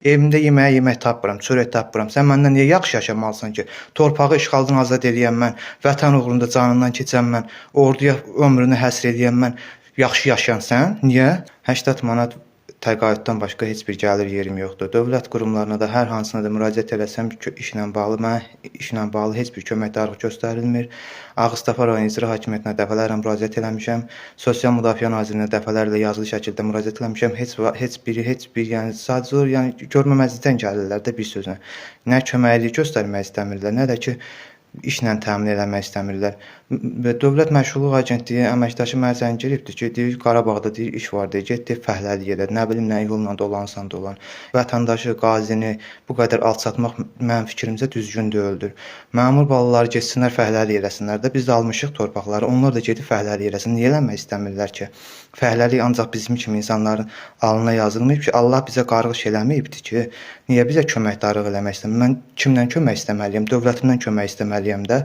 Evimdə yemək tapmıram, çörək tapmıram. Sən məndən niyə yaxşı yaşamalısan ki? Torpağı işğaldan azad eləyən mən, vətən uğrunda canından keçən mən, orduya ömrünü həsr eləyən mən, yaxşı yaşayan sən? Niyə? 80 manat təqaüddən başqa heç bir gəlir yerim yoxdur. Dövlət qurumlarına da hər hansına da müraciət eləsəm işlə bağlı mənə işlə bağlı heç bir köməkdarlıq göstərilmir. Ağstafa rayon icra hakimiyyətinə dəfələrlə müraciət eləmişəm. Sosial Müdafiə Nazirliyinə dəfələrlə yazılı şəkildə müraciət eləmişəm. Heç bir yəni sadəcə yəni görməməzlikdən gəlirlər də bir sözlə. Nə köməklik göstərmək istəmirlər, nə də ki işlə təmin eləmək istəmirlər. Dövlət Məşğulluq Agentliyi əməkdaşı mənə zəng elibdir ki, deyir Qarabağda deyir iş var deyir, get deyir fəhləlik elə. Nə bilim nə yolla dolansan dolan. Vətəndaşı, qazini bu qədər alçatmaq mənim fikrimcə düzgün deyildir. Məmur balaları getsinlər fəhləlik eləsinlər də. Biz də almışıq torpaqları. Onlar da gedib fəhləlik eləsin. Niyə eləmək istəmirlər ki? Fəhləlik ancaq bizim kimi insanların alnına yazılmayıb ki, Allah bizə qarğış eləməyibdir ki, niyə bizə köməkdarlıq eləmək istəmir? Mən kimdən kömək istəməliyəm? Dövlətimdən kömək istəməliyəm də.